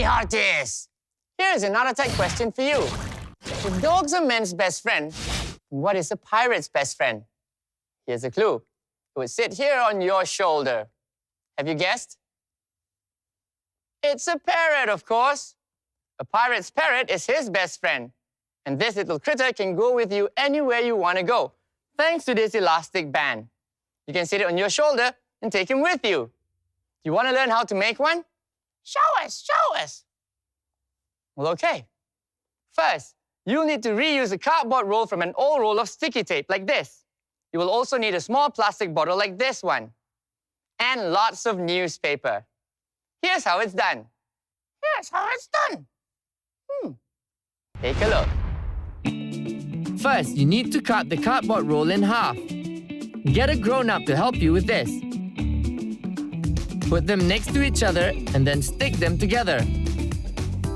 hearties! Here's another type question for you. If dogs are men's best friend, what is a pirate's best friend? Here's a clue. It would sit here on your shoulder. Have you guessed? It's a parrot, of course. A pirate's parrot is his best friend. And this little critter can go with you anywhere you want to go, thanks to this elastic band. You can sit it on your shoulder and take him with you. You want to learn how to make one? Show us, show us. Well, okay. First, you'll need to reuse a cardboard roll from an old roll of sticky tape like this. You will also need a small plastic bottle like this one. And lots of newspaper. Here's how it's done. Here's how it's done. Take a look. First, you need to cut the cardboard roll in half. Get a grown-up to help you with this. Put them next to each other and then stick them together.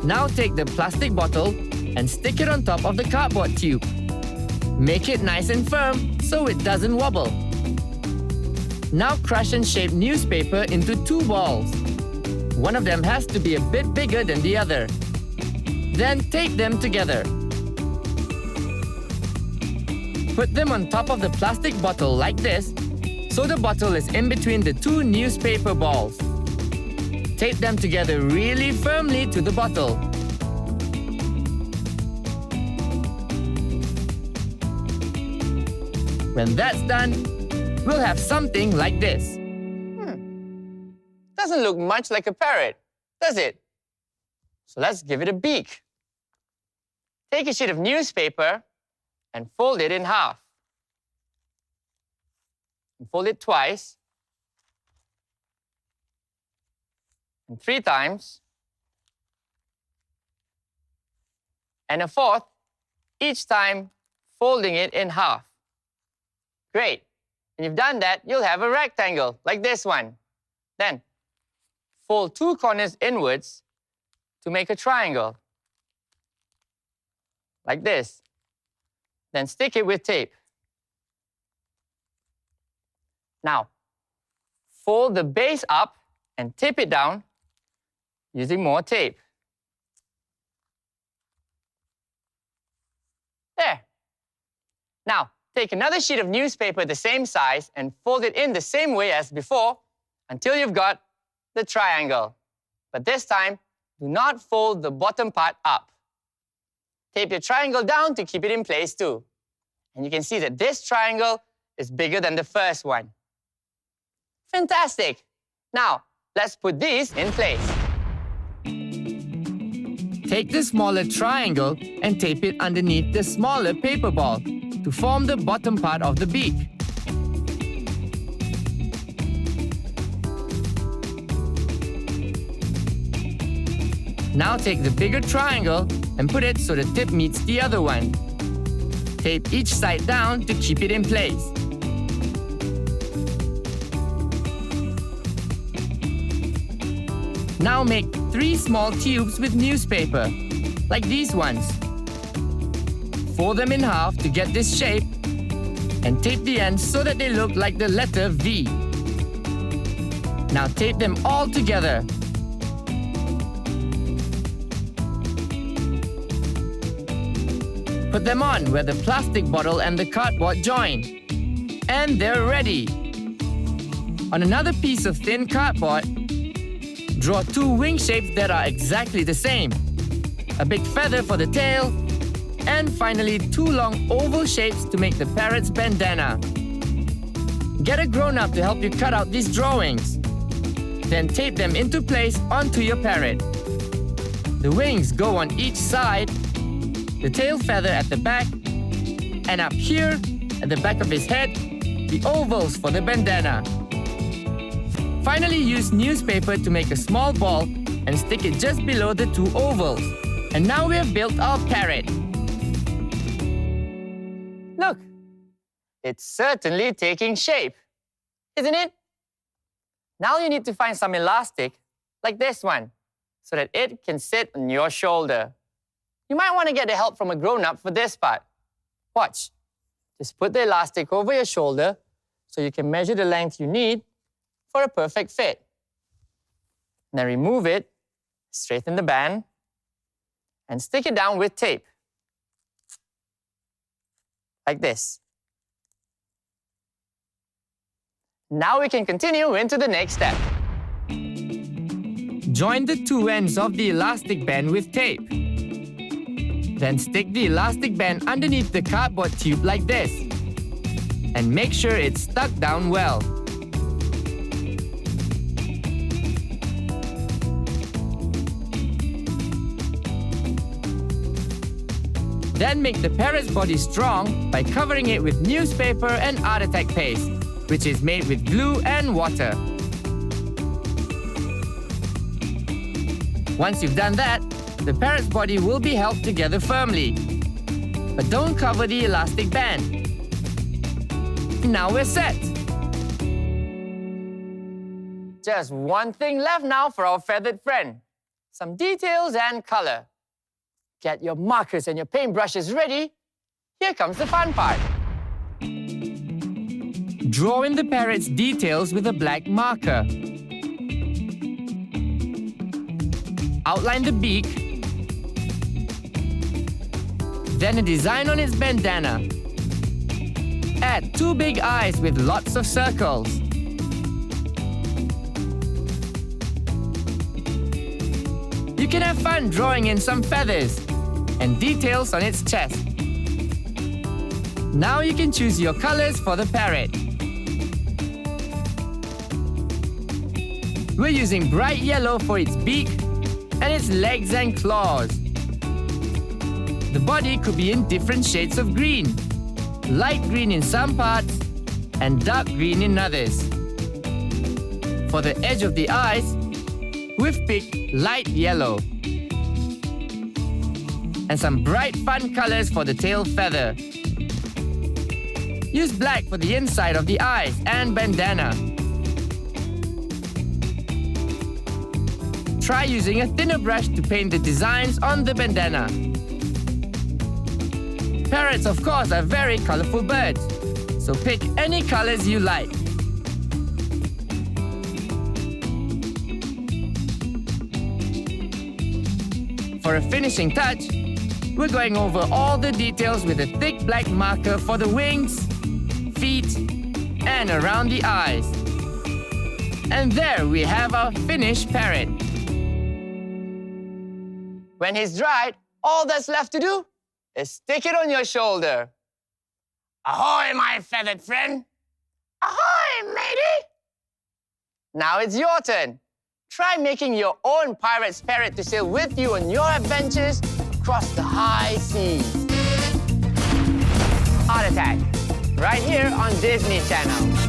Now take the plastic bottle and stick it on top of the cardboard tube. Make it nice and firm so it doesn't wobble. Now crush and shape newspaper into 2 balls. One of them has to be a bit bigger than the other. Then tape them together. Put them on top of the plastic bottle like this, so the bottle is in between the 2 newspaper balls. Tape them together really firmly to the bottle. When that's done, we'll have something like this. Doesn't look much like a parrot, does it? So let's give it a beak. Take a sheet of newspaper and fold it in half. And fold it twice. And 3 times. And a 4th, each time folding it in half. Great. When you've done that, you'll have a rectangle like this one. Then, fold 2 corners inwards to make a triangle. Like this. Then stick it with tape. Now, fold the base up and tape it down using more tape. There. Now, take another sheet of newspaper the same size and fold it in the same way as before until you've got the triangle. But this time, do not fold the bottom part up. Tape your triangle down to keep it in place too. And you can see that this triangle is bigger than the first one. Fantastic! Now, let's put these in place. Take the smaller triangle and tape it underneath the smaller paper ball to form the bottom part of the beak. Now take the bigger triangle and put it so the tip meets the other one. Tape each side down to keep it in place. Now make 3 small tubes with newspaper, like these ones. Fold them in half to get this shape and tape the ends so that they look like the letter V. Now tape them all together. Put them on where the plastic bottle and the cardboard join. And they're ready. On another piece of thin cardboard, draw 2 wing shapes that are exactly the same. A big feather for the tail, and finally 2 long oval shapes to make the parrot's bandana. Get a grown-up to help you cut out these drawings. Then tape them into place onto your parrot. The wings go on each side, the tail feather at the back, and up here, at the back of his head, the ovals for the bandana. Finally, use newspaper to make a small ball and stick it just below the 2 ovals. And now we have built our parrot. Look, it's certainly taking shape, isn't it? Now you need to find some elastic, like this one, so that it can sit on your shoulder. You might want to get the help from a grown-up for this part. Watch. Just put the elastic over your shoulder so you can measure the length you need for a perfect fit. Then remove it, Straighten the band and stick it down with tape. Like this. Now we can continue into the next step. Join the two ends of the elastic band with tape. Then stick the elastic band underneath the cardboard tube like this. And make sure it's stuck down well. Then make the parrot's body strong by covering it with newspaper and Art Attack paste, which is made with glue and water. Once you've done that, the parrot's body will be held together firmly. But don't cover the elastic band. Now we're set. Just one thing left now for our feathered friend. Some details and color. Get your markers and your paintbrushes ready. Here comes the fun part. Draw in the parrot's details with a black marker. Outline the beak. Then a design on its bandana. Add two big eyes with lots of circles. You can have fun drawing in some feathers and details on its chest. Now you can choose your colors for the parrot. We're using bright yellow for its beak and its legs and claws. The body could be in different shades of green. Light green in some parts and dark green in others. For the edge of the eyes, we've picked light yellow. And some bright fun colors for the tail feather. Use black for the inside of the eyes and bandana. Try using a thinner brush to paint the designs on the bandana. Parrots, of course, are very colorful birds, so pick any colors you like. For a finishing touch, we're going over all the details with a thick black marker for the wings, feet, and around the eyes. And there we have our finished parrot. When he's dried, all that's left to do is stick it on your shoulder. Ahoy, my feathered friend! Ahoy, matey! Now it's your turn. Try making your own pirate's parrot to sail with you on your adventures across the high seas. Art Attack, right here on Disney Channel.